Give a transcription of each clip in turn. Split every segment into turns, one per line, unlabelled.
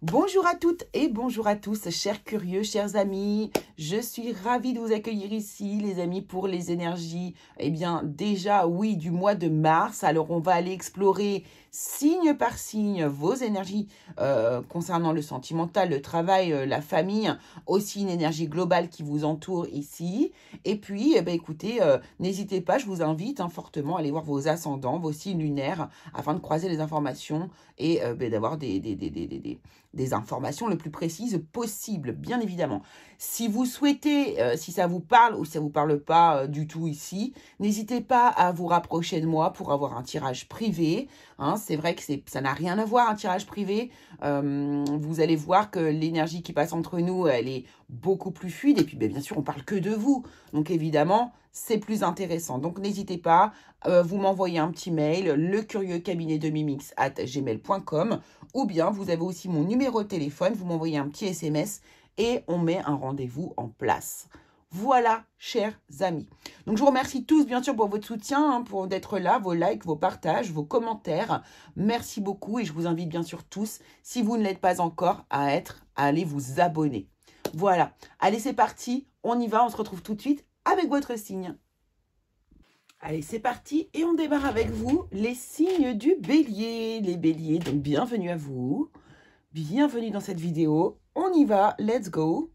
Bonjour à toutes et bonjour à tous, chers curieux, chers amis. Je suis ravie de vous accueillir ici, les amis, pour les énergies. Eh bien, déjà, oui, du mois de mars. Alors, on va aller explorer signe par signe vos énergies concernant le sentimental, le travail, la famille, aussi une énergie globale qui vous entoure ici. Et puis, eh bien, écoutez, n'hésitez pas, je vous invite fortement à aller voir vos ascendants, vos signes lunaires, afin de croiser les informations et d'avoir des informations le plus précises possible, bien évidemment. Si vous souhaitez, si ça vous parle ou si ça ne vous parle pas du tout ici, n'hésitez pas à vous rapprocher de moi pour avoir un tirage privé. C'est vrai que ça n'a rien à voir, un tirage privé. Vous allez voir que l'énergie qui passe entre nous, elle est beaucoup plus fluide. Et puis, bien sûr, on parle que de vous. Donc, évidemment, c'est plus intéressant. Donc, n'hésitez pas, vous m'envoyez un petit mail, lecurieuxcabinet2mimix@gmail.com, ou bien vous avez aussi mon numéro de téléphone, vous m'envoyez un petit SMS et on met un rendez-vous en place. Voilà, chers amis. Donc, je vous remercie tous, bien sûr, pour votre soutien, pour d'être là, vos likes, vos partages, vos commentaires. Merci beaucoup et je vous invite, bien sûr, tous, si vous ne l'êtes pas encore, à aller vous abonner. Voilà. Allez, c'est parti. On y va. On se retrouve tout de suite avec votre signe. Allez, c'est parti et on démarre avec vous, les signes du bélier. Les béliers, donc bienvenue à vous. Bienvenue dans cette vidéo. On y va, let's go.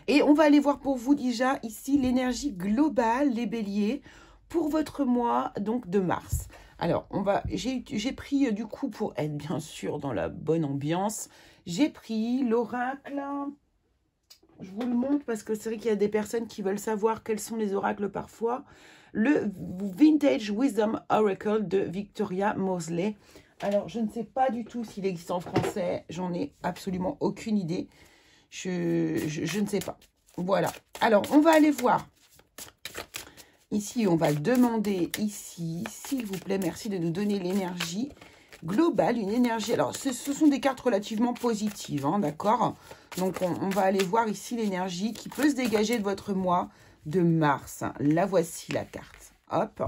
Et on va aller voir pour vous déjà ici l'énergie globale, les béliers, pour votre mois donc de mars. Alors, j'ai pris du coup, pour être bien sûr dans la bonne ambiance, j'ai pris l'oracle. Je vous le montre parce que c'est vrai qu'il y a des personnes qui veulent savoir quels sont les oracles parfois. Le Vintage Wisdom Oracle de Victoria Mosley. Alors, je ne sais pas du tout s'il existe en français. J'en ai absolument aucune idée. Je ne sais pas. Voilà. Alors, on va aller voir. Ici, on va demander ici, s'il vous plaît, merci de nous donner l'énergie globale, une énergie. Alors, ce sont des cartes relativement positives, d'accord? Donc, on va aller voir ici l'énergie qui peut se dégager de votre mois de mars. La voici, la carte. Hop.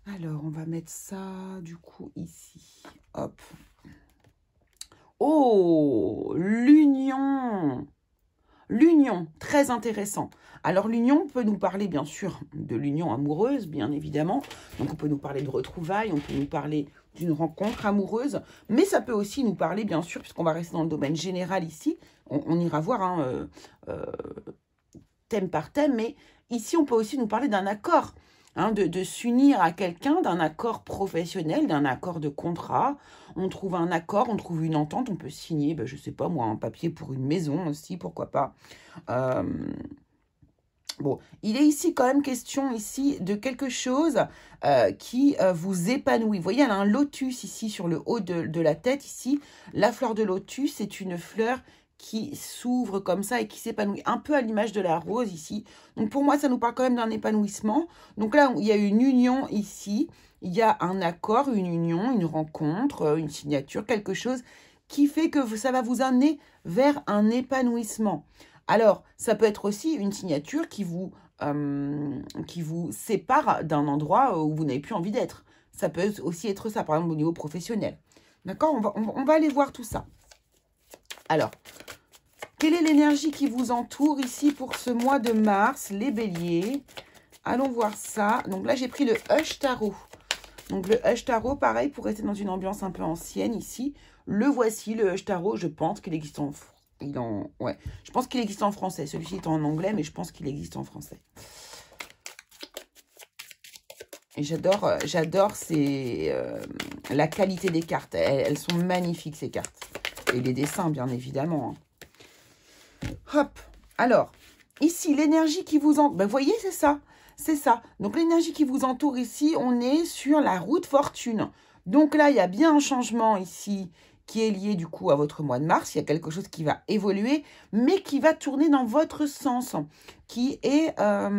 Alors, on va mettre ça, du coup, ici. Hop. Oh, l'union. L'union, très intéressant. Alors, l'union peut nous parler, bien sûr, de l'union amoureuse, bien évidemment. Donc, on peut nous parler de retrouvailles, on peut nous parler d'une rencontre amoureuse. Mais ça peut aussi nous parler, bien sûr, puisqu'on va rester dans le domaine général ici. On ira voir thème par thème. Mais ici, on peut aussi nous parler d'un accord. De s'unir à quelqu'un, d'un accord professionnel, d'un accord de contrat. On trouve un accord, on trouve une entente, on peut signer, je ne sais pas moi, un papier pour une maison aussi, pourquoi pas. Bon, il est ici quand même question ici de quelque chose qui vous épanouit. Vous voyez, elle a un lotus ici sur le haut de la tête ici. La fleur de lotus, c'est une fleur qui s'ouvre comme ça et qui s'épanouit, un peu à l'image de la rose ici. Donc pour moi, ça nous parle quand même d'un épanouissement. Donc là, il y a une union ici, il y a un accord, une union, une rencontre, une signature, quelque chose qui fait que ça va vous amener vers un épanouissement. Alors, ça peut être aussi une signature qui vous sépare d'un endroit où vous n'avez plus envie d'être. Ça peut aussi être ça, par exemple au niveau professionnel. D'accord, on va aller voir tout ça. Alors, quelle est l'énergie qui vous entoure ici pour ce mois de mars, les béliers? Allons voir ça. Donc là, j'ai pris le Hush Tarot. Donc le Hush Tarot, pareil, pour rester dans une ambiance un peu ancienne ici. Le voici, le Hush Tarot. Je pense qu'il existe je pense qu'il existe en français. Celui-ci est en anglais, mais je pense qu'il existe en français. Et j'adore la qualité des cartes. Elles sont magnifiques, ces cartes. Et les dessins, bien évidemment. Hop. Alors, ici, l'énergie qui vous entoure. Vous voyez, c'est ça. C'est ça. Donc, l'énergie qui vous entoure ici, on est sur la route fortune. Donc là, il y a bien un changement ici qui est lié du coup à votre mois de mars. Il y a quelque chose qui va évoluer, mais qui va tourner dans votre sens, qui est à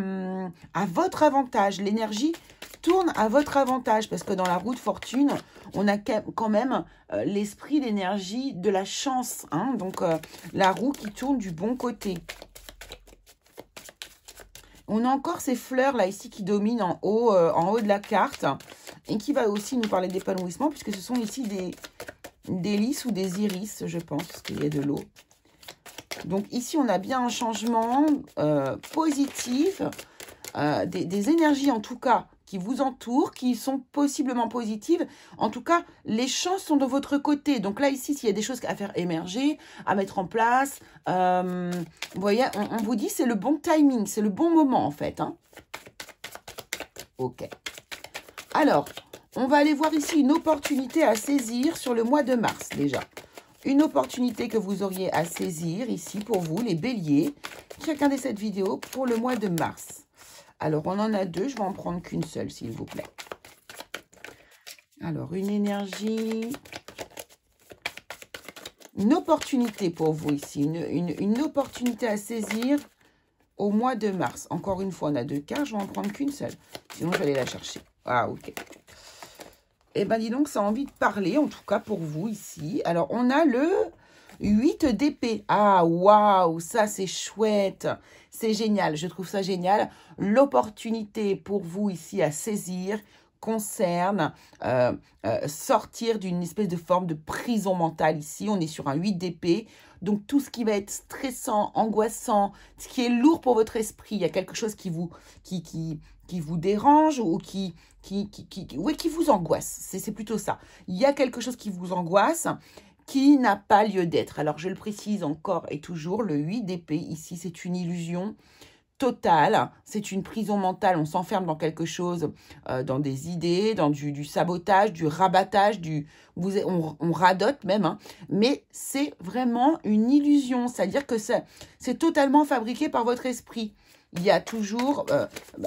votre avantage. L'énergie tourne à votre avantage, parce que dans la route fortune, on a quand même l'esprit, l'énergie de la chance. Donc, la roue qui tourne du bon côté. On a encore ces fleurs là ici qui dominent en haut de la carte et qui va aussi nous parler d'épanouissement, puisque ce sont ici des lys ou des iris, je pense, parce qu'il y a de l'eau. Donc ici, on a bien un changement positif, des énergies en tout cas qui vous entourent, qui sont possiblement positives. En tout cas, les chances sont de votre côté. Donc là, ici, s'il y a des choses à faire émerger, à mettre en place, vous voyez, on vous dit c'est le bon timing, c'est le bon moment en fait. Hein. Ok. Alors, on va aller voir ici une opportunité à saisir sur le mois de mars déjà. Une opportunité que vous auriez à saisir ici pour vous, les béliers, qui regardez cette vidéo pour le mois de mars. Alors, on en a deux, je vais en prendre qu'une seule, s'il vous plaît. Alors, une énergie, une opportunité pour vous ici, une opportunité à saisir au mois de mars. Encore une fois, on a deux cartes, je vais en prendre qu'une seule. Sinon, je vais aller la chercher. Ah, ok. Eh bien, dis donc, ça a envie de parler, en tout cas pour vous ici. Alors, on a le 8 d'épée. Ah, waouh, ça c'est chouette. C'est génial, je trouve ça génial. L'opportunité pour vous ici à saisir concerne sortir d'une espèce de forme de prison mentale ici. On est sur un 8 d'épée. Donc, tout ce qui va être stressant, angoissant, ce qui est lourd pour votre esprit, il y a quelque chose qui vous dérange ou qui vous angoisse. C'est plutôt ça. Il y a quelque chose qui vous angoisse, qui n'a pas lieu d'être. Alors, je le précise encore et toujours, le 8 d'épée, ici, c'est une illusion totale. C'est une prison mentale. On s'enferme dans quelque chose, dans des idées, dans du sabotage, du rabattage, on radote même. Hein. Mais c'est vraiment une illusion. C'est-à-dire que c'est totalement fabriqué par votre esprit. Il y a toujours,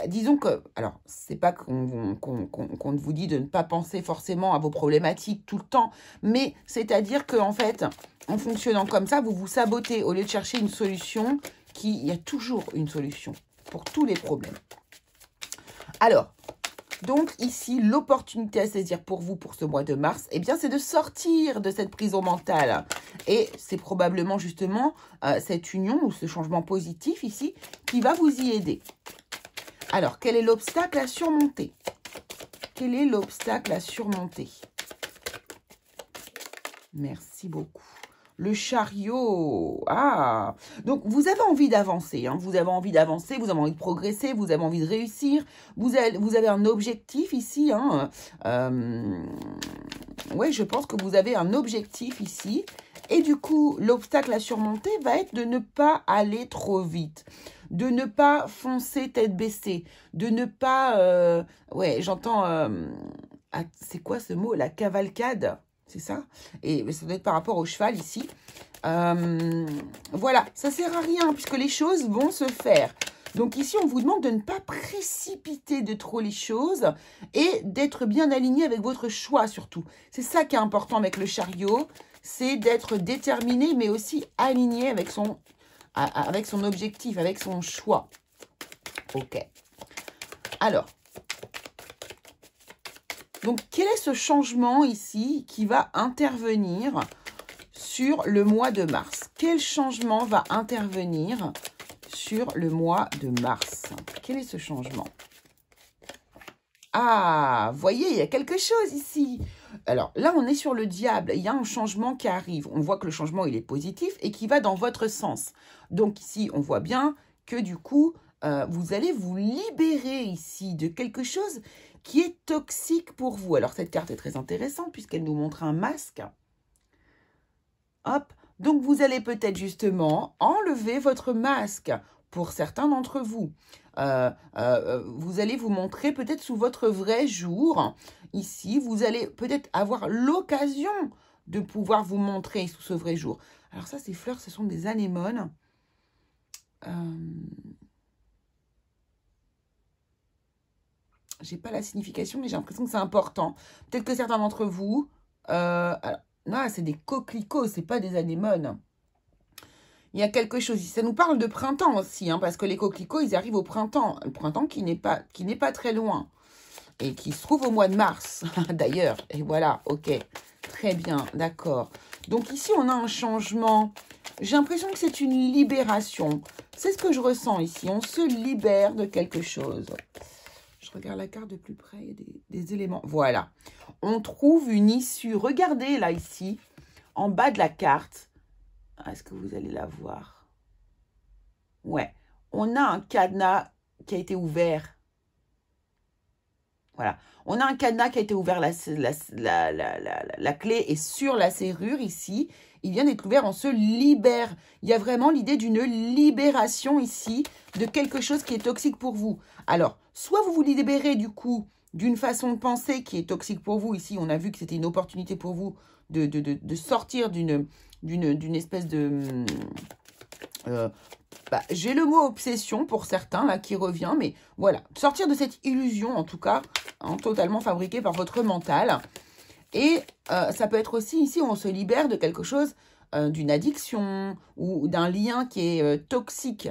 disons que, alors, c'est pas qu'on vous dit de ne pas penser forcément à vos problématiques tout le temps, mais c'est-à-dire qu'en fait, en fonctionnant comme ça, vous vous sabotez au lieu de chercher une solution, il y a toujours une solution pour tous les problèmes. Alors, donc ici, l'opportunité à saisir pour vous pour ce mois de mars, eh bien, c'est de sortir de cette prison mentale. Et c'est probablement justement cette union ou ce changement positif ici qui va vous y aider. Alors, quel est l'obstacle à surmonter? Quel est l'obstacle à surmonter? Merci beaucoup. Le chariot. Ah, donc vous avez envie d'avancer. Hein, vous avez envie d'avancer, vous avez envie de progresser, vous avez envie de réussir. Vous avez un objectif ici. Hein, oui, je pense que vous avez un objectif ici. Et du coup, l'obstacle à surmonter va être de ne pas aller trop vite. De ne pas foncer tête baissée. De ne pas... ouais, j'entends... c'est quoi ce mot? La cavalcade? C'est ça? Et ça doit être par rapport au cheval ici. Voilà, ça sert à rien puisque les choses vont se faire. Donc ici, on vous demande de ne pas précipiter de trop les choses et d'être bien aligné avec votre choix surtout. C'est ça qui est important avec le chariot, c'est d'être déterminé mais aussi aligné avec son objectif, avec son choix. Ok. Alors, donc, quel est ce changement ici qui va intervenir sur le mois de mars? Quel changement va intervenir sur le mois de mars? Quel est ce changement? Ah, voyez, il y a quelque chose ici. Alors, là, on est sur le diable. Il y a un changement qui arrive. On voit que le changement, il est positif et qui va dans votre sens. Donc, ici, on voit bien que du coup, vous allez vous libérer ici de quelque chose qui est toxique pour vous. Alors, cette carte est très intéressante puisqu'elle nous montre un masque. Hop. Donc, vous allez peut-être justement enlever votre masque pour certains d'entre vous. Vous allez vous montrer peut-être sous votre vrai jour. Ici, vous allez peut-être avoir l'occasion de pouvoir vous montrer sous ce vrai jour. Alors ça, ces fleurs, ce sont des anémones. J'ai pas la signification, mais j'ai l'impression que c'est important. Peut-être que certains d'entre vous... non, c'est des coquelicots, c'est pas des anémones. Il y a quelque chose... Ça nous parle de printemps aussi, hein, parce que les coquelicots, ils arrivent au printemps. Le printemps qui n'est pas très loin. Et qui se trouve au mois de mars, d'ailleurs. Et voilà, ok. Très bien, d'accord. Donc ici, on a un changement. J'ai l'impression que c'est une libération. C'est ce que je ressens ici. On se libère de quelque chose. Je regarde la carte de plus près, il y a des éléments. Voilà. On trouve une issue. Regardez là, ici. en bas de la carte, est-ce que vous allez la voir? Ouais, on a un cadenas qui a été ouvert. Voilà, on a un cadenas qui a été ouvert, la clé est sur la serrure ici. Il vient d'être ouvert, on se libère. Il y a vraiment l'idée d'une libération ici de quelque chose qui est toxique pour vous. Alors, soit vous vous libérez du coup d'une façon de penser qui est toxique pour vous. Ici, on a vu que c'était une opportunité pour vous de sortir d'une espèce de... j'ai le mot obsession pour certains là qui revient, mais voilà, sortir de cette illusion en tout cas, totalement fabriquée par votre mental. Et ça peut être aussi ici où on se libère de quelque chose, d'une addiction ou d'un lien qui est toxique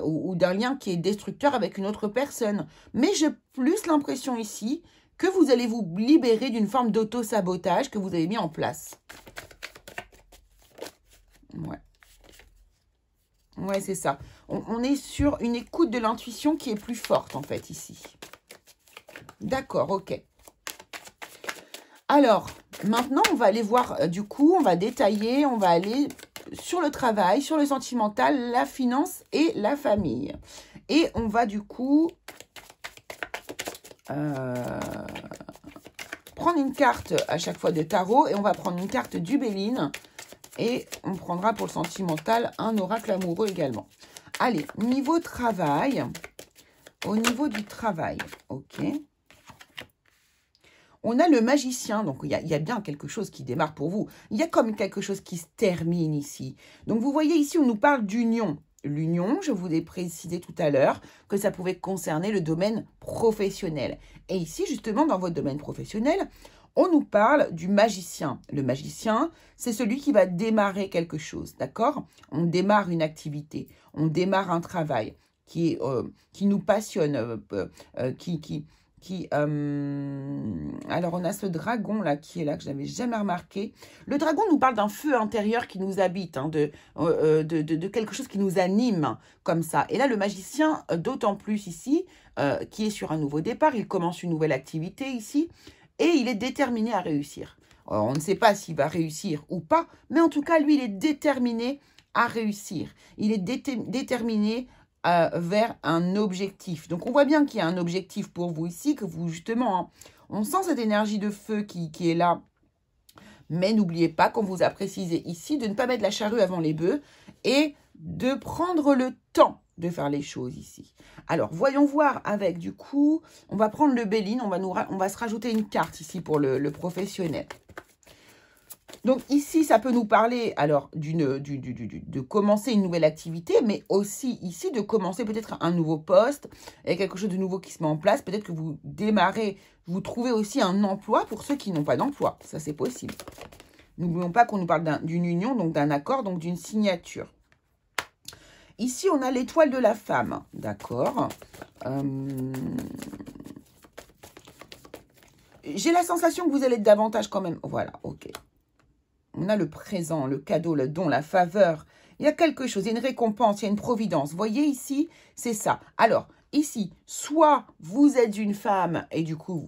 ou d'un lien qui est destructeur avec une autre personne. Mais j'ai plus l'impression ici que vous allez vous libérer d'une forme d'auto-sabotage que vous avez mis en place. Ouais. Ouais, c'est ça. On est sur une écoute de l'intuition qui est plus forte, en fait, ici. D'accord, ok. Alors, maintenant, on va aller voir, du coup, on va détailler, on va aller sur le travail, sur le sentimental, la finance et la famille. Et on va, du coup, prendre une carte à chaque fois de tarot et on va prendre une carte du Béline. Et on prendra pour le sentimental un oracle amoureux également. Allez, niveau travail. Au niveau du travail, ok. On a le magicien, donc il y a bien quelque chose qui démarre pour vous. Il y a comme quelque chose qui se termine ici. Donc vous voyez ici, on nous parle d'union. L'union, je vous ai précisé tout à l'heure que ça pouvait concerner le domaine professionnel. Et ici, justement, dans votre domaine professionnel, on nous parle du magicien. Le magicien, c'est celui qui va démarrer quelque chose, d'accord? On démarre une activité, on démarre un travail qui nous passionne, alors, on a ce dragon là qui est là, que je n'avais jamais remarqué. Le dragon nous parle d'un feu intérieur qui nous habite, hein, de quelque chose qui nous anime comme ça. Et là, le magicien, d'autant plus ici, qui est sur un nouveau départ, il commence une nouvelle activité ici, et il est déterminé à réussir. On ne sait pas s'il va réussir ou pas, mais en tout cas, lui, il est déterminé à réussir. Il est déterminé vers un objectif. Donc, on voit bien qu'il y a un objectif pour vous ici, que vous, justement, hein, on sent cette énergie de feu qui est là. Mais n'oubliez pas, qu'on vous a précisé ici, de ne pas mettre la charrue avant les bœufs et de prendre le temps de faire les choses ici. Alors, voyons voir avec, du coup, on va prendre le Béline, on va se rajouter une carte ici pour le professionnel. Donc ici, ça peut nous parler alors de commencer une nouvelle activité, mais aussi ici de commencer peut-être un nouveau poste, il y a quelque chose de nouveau qui se met en place. Peut-être que vous démarrez, vous trouvez aussi un emploi pour ceux qui n'ont pas d'emploi. Ça, c'est possible. N'oublions pas qu'on nous parle d'une union, donc d'un accord, donc d'une signature. Ici, on a l'étoile de la femme, d'accord. J'ai la sensation que vous allez être davantage quand même. Voilà, ok. On a le présent, le cadeau, le don, la faveur. Il y a quelque chose, il y a une récompense, il y a une providence. Vous voyez ici, c'est ça. Alors, ici, soit vous êtes une femme et du coup,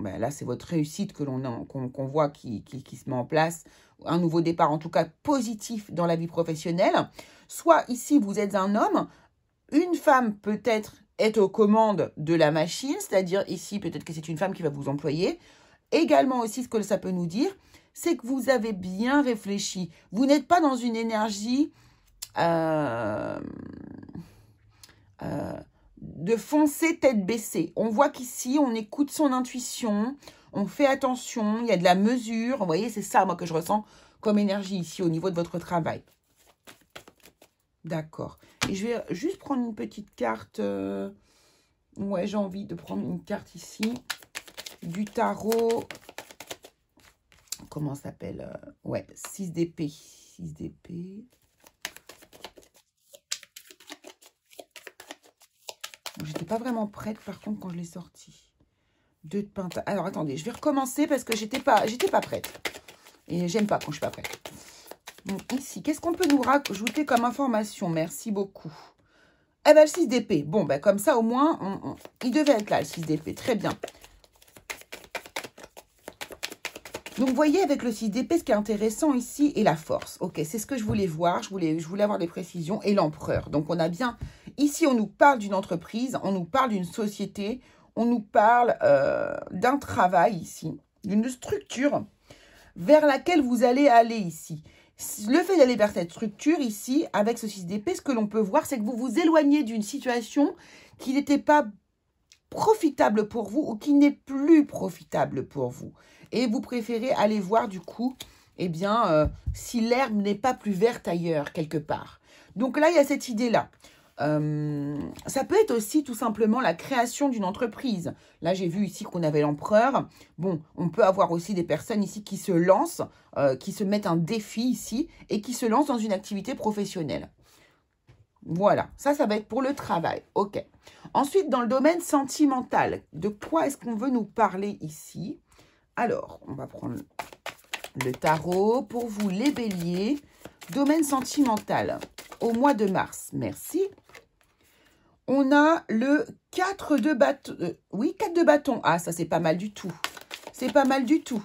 ben là, c'est votre réussite qu'on voit qui se met en place. Un nouveau départ, en tout cas positif dans la vie professionnelle. Soit ici, vous êtes un homme. Une femme peut-être est aux commandes de la machine, c'est-à-dire ici, peut-être que c'est une femme qui va vous employer. Également aussi, ce que ça peut nous dire, c'est que vous avez bien réfléchi. Vous n'êtes pas dans une énergie de foncer tête baissée. On voit qu'ici, on écoute son intuition, on fait attention, il y a de la mesure. Vous voyez, c'est ça, moi, que je ressens comme énergie ici au niveau de votre travail. D'accord. Et je vais juste prendre une petite carte. Ouais, j'ai envie de prendre une carte ici. Du tarot. Comment ça s'appelle? Ouais, 6 d'épée. 6 d'épée. J'étais pas vraiment prête, par contre, quand je l'ai sorti. 2 de pentacle. Alors, attendez, je vais recommencer parce que j'étais pas prête. Et j'aime pas quand je suis pas prête. Donc, ici, qu'est-ce qu'on peut nous rajouter comme information? Merci beaucoup. Eh bien, le 6 d'épée. Bon, ben, comme ça, au moins, il devait être là, le 6 d'épée. Très bien. Donc, vous voyez, avec le 6 d'épée, ce qui est intéressant ici est la force. Ok, c'est ce que je voulais voir. Je voulais avoir des précisions. Et l'empereur. Donc, on a bien... Ici, on nous parle d'une entreprise, on nous parle d'une société, on nous parle d'un travail ici, d'une structure vers laquelle vous allez aller ici. Le fait d'aller vers cette structure ici, avec ce 6 d'épée, ce que l'on peut voir, c'est que vous vous éloignez d'une situation qui n'était pas profitable pour vous ou qui n'est plus profitable pour vous. Et vous préférez aller voir du coup, eh bien, si l'herbe n'est pas plus verte ailleurs, quelque part. Donc là, il y a cette idée-là. Ça peut être aussi tout simplement la création d'une entreprise. Là, j'ai vu ici qu'on avait l'empereur. Bon, on peut avoir aussi des personnes ici qui se lancent, qui se mettent un défi ici et qui se lancent dans une activité professionnelle. Voilà, ça va être pour le travail. Ok. Ensuite, dans le domaine sentimental, de quoi est-ce qu'on veut nous parler ici? Alors, on va prendre le tarot pour vous, les béliers. Domaine sentimental, au mois de mars. Merci. On a le 4 de bâton. Oui, 4 de bâton. Ah, ça, c'est pas mal du tout. C'est pas mal du tout.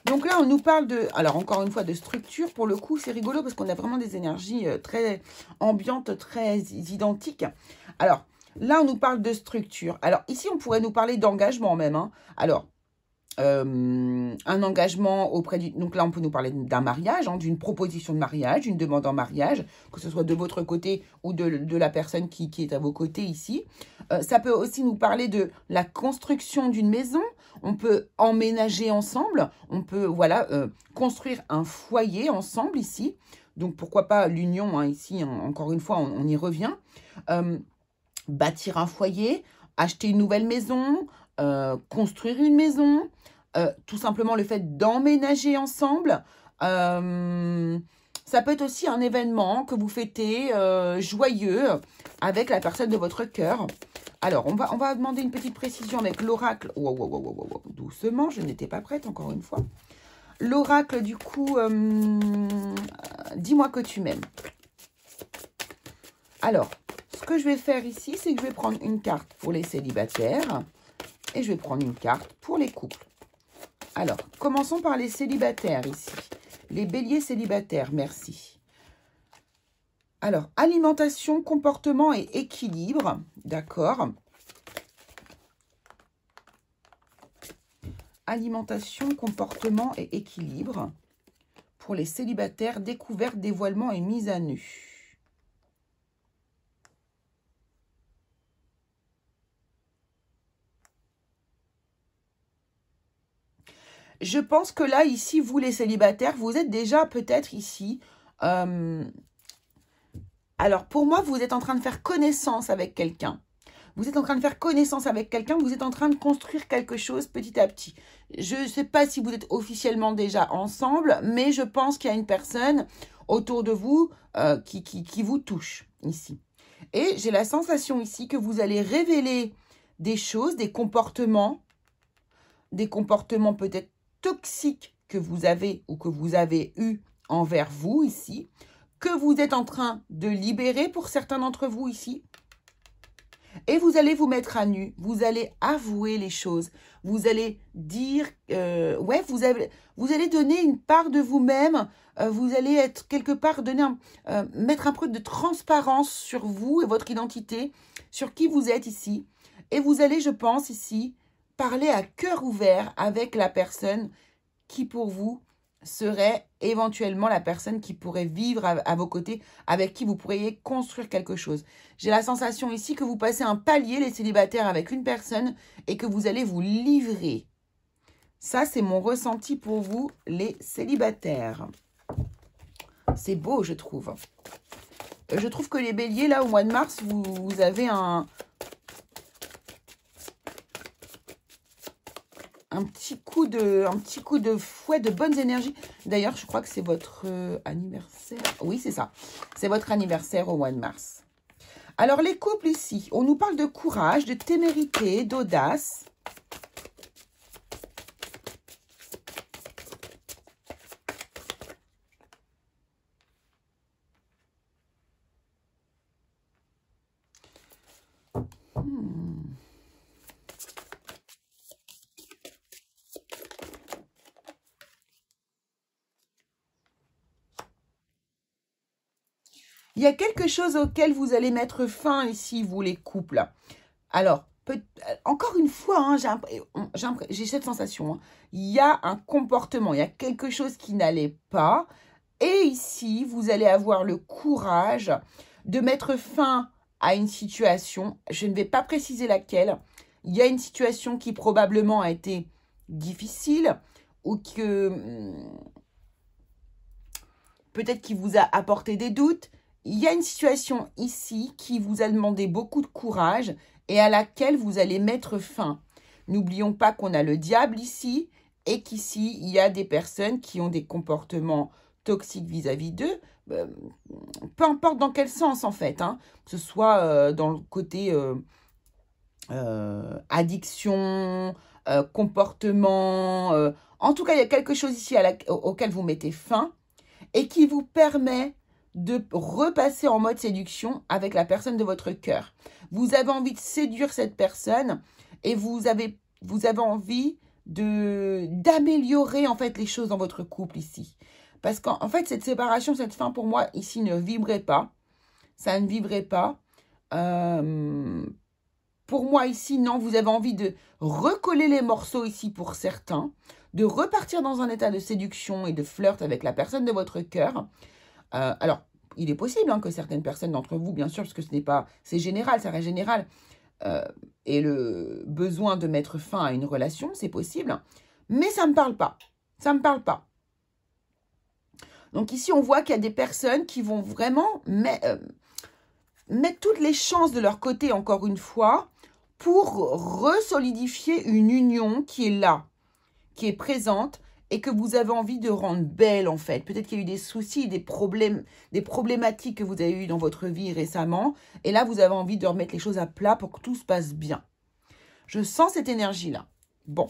Donc là, on nous parle de... Alors, encore une fois, de structure. Pour le coup, c'est rigolo parce qu'on a vraiment des énergies très ambiantes, très identiques. Alors, là, on nous parle de structure. Alors, ici, on pourrait nous parler d'engagement même. Hein. Alors, un engagement auprès du... Donc là, on peut nous parler d'un mariage, hein, d'une proposition de mariage, d'une demande en mariage, que ce soit de votre côté ou de la personne qui est à vos côtés ici. Ça peut aussi nous parler de la construction d'une maison. On peut emménager ensemble. On peut, voilà, construire un foyer ensemble ici. Donc, pourquoi pas l'union, hein, ici, hein, encore une fois, on y revient. Bâtir un foyer, acheter une nouvelle maison, construire une maison, tout simplement le fait d'emménager ensemble. Ça peut être aussi un événement que vous fêtez joyeux avec la personne de votre cœur. Alors, on va demander une petite précision avec l'oracle. Wow, wow, wow, wow, wow. Doucement, je n'étais pas prête encore une fois. L'oracle, du coup, dis-moi que tu m'aimes. Alors, ce que je vais faire ici, c'est que je vais prendre une carte pour les célibataires et je vais prendre une carte pour les couples. Alors, commençons par les célibataires ici. Les béliers célibataires, merci. Alors, alimentation, comportement et équilibre, d'accord. Alimentation, comportement et équilibre. Pour les célibataires, découverte, dévoilement et mise à nu. Je pense que là, ici, vous les célibataires, vous êtes déjà peut-être ici. Alors, pour moi, vous êtes en train de faire connaissance avec quelqu'un. Vous êtes en train de faire connaissance avec quelqu'un, vous êtes en train de construire quelque chose petit à petit. Je ne sais pas si vous êtes officiellement déjà ensemble, mais je pense qu'il y a une personne autour de vous qui vous touche ici. Et j'ai la sensation ici que vous allez révéler des choses, des comportements peut-être toxiques que vous avez ou que vous avez eu envers vous ici, que vous êtes en train de libérer pour certains d'entre vous ici. Et vous allez vous mettre à nu, vous allez avouer les choses, vous allez dire, ouais, vous allez donner une part de vous-même, vous allez être quelque part, mettre un peu de transparence sur vous et votre identité, sur qui vous êtes ici. Et vous allez, je pense, ici, parler à cœur ouvert avec la personne qui, pour vous, serait éventuellement la personne qui pourrait vivre à vos côtés, avec qui vous pourriez construire quelque chose. J'ai la sensation ici que vous passez un palier, les célibataires, avec une personne et que vous allez vous livrer. Ça, c'est mon ressenti pour vous, les célibataires. C'est beau, je trouve. Je trouve que les béliers, là, au mois de mars, vous avez un petit coup de fouet, de bonnes énergies. D'ailleurs, je crois que c'est votre anniversaire. Oui, c'est ça. C'est votre anniversaire au mois de mars. Alors, les couples ici, on nous parle de courage, de témérité, d'audace. Il y a quelque chose auquel vous allez mettre fin ici, vous les couples. Alors, encore une fois, hein, j'ai cette sensation. Hein, il y a un comportement, il y a quelque chose qui n'allait pas. Et ici, vous allez avoir le courage de mettre fin à une situation. Je ne vais pas préciser laquelle. Il y a une situation qui probablement a été difficile ou que peut-être qui vous a apporté des doutes. Il y a une situation ici qui vous a demandé beaucoup de courage et à laquelle vous allez mettre fin. N'oublions pas qu'on a le diable ici et qu'ici, il y a des personnes qui ont des comportements toxiques vis-à-vis d'eux, peu importe dans quel sens en fait, hein, que ce soit dans le côté addiction, comportement, en tout cas, il y a quelque chose ici auquel vous mettez fin et qui vous permet de repasser en mode séduction avec la personne de votre cœur. Vous avez envie de séduire cette personne et vous avez envie d'améliorer en fait les choses dans votre couple ici. Parce qu'en fait, cette séparation, cette fin pour moi ici ne vibrait pas. Ça ne vibrait pas. Pour moi ici, non, vous avez envie de recoller les morceaux ici pour certains, de repartir dans un état de séduction et de flirt avec la personne de votre cœur. Alors, il est possible hein, que certaines personnes d'entre vous, bien sûr, parce que c'est général, ça reste général, et le besoin de mettre fin à une relation, c'est possible, mais ça ne me parle pas. Ça ne me parle pas. Donc ici, on voit qu'il y a des personnes qui vont vraiment mettre toutes les chances de leur côté, encore une fois, pour resolidifier une union qui est là, qui est présente, et que vous avez envie de rendre belle, en fait. Peut-être qu'il y a eu des soucis, des problématiques que vous avez eues dans votre vie récemment. Et là, vous avez envie de remettre les choses à plat pour que tout se passe bien. Je sens cette énergie-là. Bon.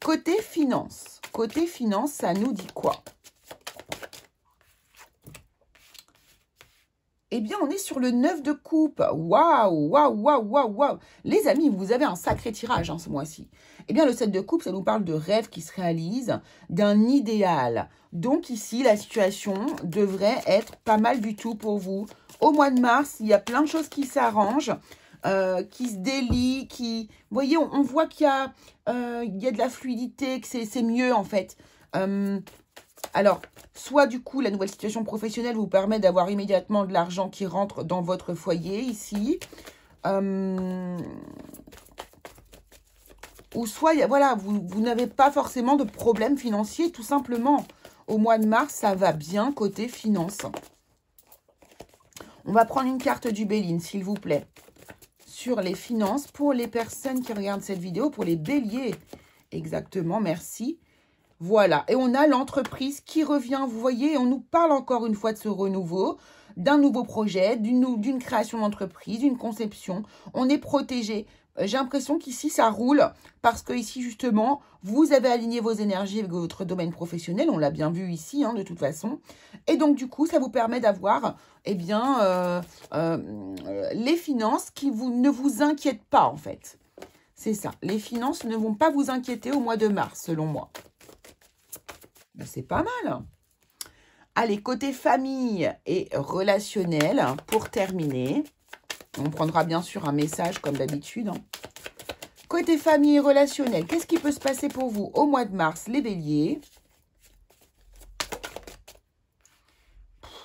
Côté finance. Côté finance, ça nous dit quoi? Eh bien, on est sur le 9 de coupe. Waouh, waouh, waouh, waouh, waouh. Les amis, vous avez un sacré tirage hein, ce mois-ci. Eh bien, le 7 de coupe, ça nous parle de rêves qui se réalisent, d'un idéal. Donc ici, la situation devrait être pas mal du tout pour vous. Au mois de mars, il y a plein de choses qui s'arrangent, qui se délient, qui... Vous voyez, on voit qu'il y a de la fluidité, que c'est mieux en fait. Alors, soit du coup, la nouvelle situation professionnelle vous permet d'avoir immédiatement de l'argent qui rentre dans votre foyer ici. Ou soit, voilà, vous n'avez pas forcément de problème financier, tout simplement. Au mois de mars, ça va bien côté finance. On va prendre une carte du Béline, s'il vous plaît, sur les finances pour les personnes qui regardent cette vidéo, pour les béliers. Exactement, merci. Voilà, et on a l'entreprise qui revient, vous voyez, on nous parle encore une fois de ce renouveau, d'un nouveau projet, d'une création d'entreprise, d'une conception. On est protégé. J'ai l'impression qu'ici, ça roule parce que ici, justement, vous avez aligné vos énergies avec votre domaine professionnel. On l'a bien vu ici, hein, de toute façon. Et donc, du coup, ça vous permet d'avoir, eh bien, les finances qui ne vous inquiètent pas, en fait. C'est ça. Les finances ne vont pas vous inquiéter au mois de mars, selon moi. C'est pas mal. Allez, côté famille et relationnel, pour terminer, on prendra bien sûr un message comme d'habitude. Côté famille et relationnel, qu'est-ce qui peut se passer pour vous au mois de mars, les béliers?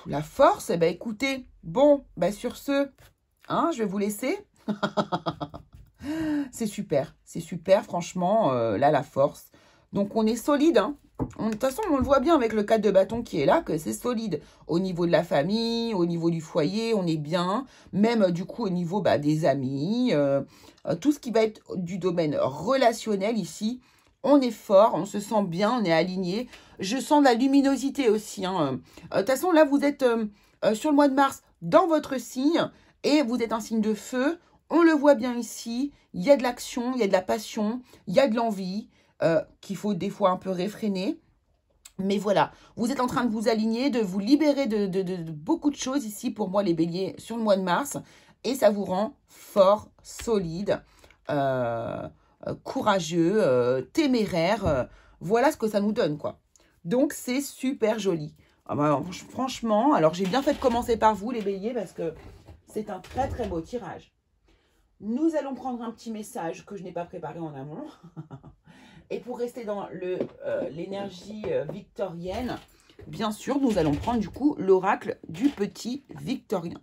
La force, eh bien écoutez, bon, sur ce, hein, je vais vous laisser. C'est super, franchement, là, la force. Donc, on est solide, hein. De toute façon, on le voit bien avec le 4 de bâton qui est là, que c'est solide. Au niveau de la famille, au niveau du foyer, on est bien. Même du coup au niveau des amis. Tout ce qui va être du domaine relationnel ici, on est fort, on se sent bien, on est aligné. Je sens de la luminosité aussi. Hein. De toute façon, là, vous êtes sur le mois de mars dans votre signe et vous êtes un signe de feu. On le voit bien ici. Il y a de l'action, il y a de la passion, il y a de l'envie. Qu'il faut des fois un peu réfréner. Mais voilà, vous êtes en train de vous aligner, de vous libérer de beaucoup de choses ici pour moi les béliers sur le mois de mars. Et ça vous rend fort, solide, courageux, téméraire. Voilà ce que ça nous donne quoi. Donc c'est super joli. Ah bah, franchement, alors j'ai bien fait de commencer par vous les béliers parce que c'est un très très beau tirage. Nous allons prendre un petit message que je n'ai pas préparé en amont. Et pour rester dans l'énergie victorienne, bien sûr, nous allons prendre du coup l'oracle du petit Victorien.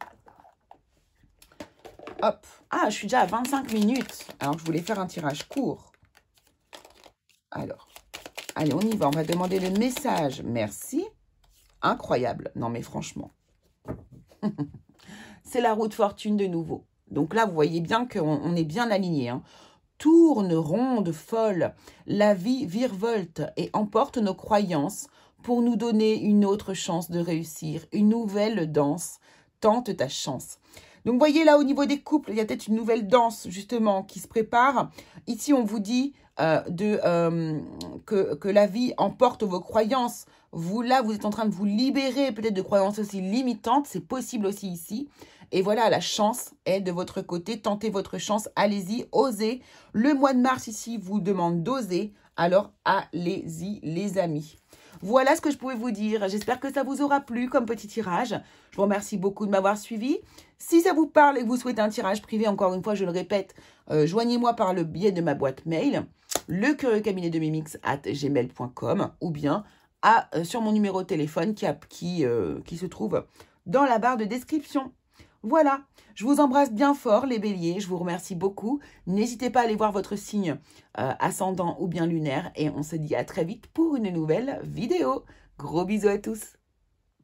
Hop. Ah, je suis déjà à 25 minutes. Alors, je voulais faire un tirage court. Alors, allez, on y va. On va demander le message. Merci. Incroyable. Non, mais franchement. C'est la roue de fortune de nouveau. Donc là, vous voyez bien qu'on est bien aligné. Hein. Tourne, ronde, folle. La vie virevolte et emporte nos croyances pour nous donner une autre chance de réussir. Une nouvelle danse. Tente ta chance. Donc, vous voyez là, au niveau des couples, il y a peut-être une nouvelle danse, justement, qui se prépare. Ici, on vous dit que la vie emporte vos croyances. Vous, là, vous êtes en train de vous libérer peut-être de croyances aussi limitantes. C'est possible aussi ici. Et voilà, la chance est de votre côté. Tentez votre chance. Allez-y, osez. Le mois de mars, ici, vous demande d'oser. Alors, allez-y, les amis. Voilà ce que je pouvais vous dire. J'espère que ça vous aura plu comme petit tirage. Je vous remercie beaucoup de m'avoir suivi. Si ça vous parle et que vous souhaitez un tirage privé, encore une fois, je le répète, joignez-moi par le biais de ma boîte mail, lecurieuxcabinet-de-mimix@gmail.com ou bien sur mon numéro de téléphone qui se trouve dans la barre de description. Voilà, je vous embrasse bien fort les béliers, je vous remercie beaucoup. N'hésitez pas à aller voir votre signe ascendant ou bien lunaire et on se dit à très vite pour une nouvelle vidéo. Gros bisous à tous.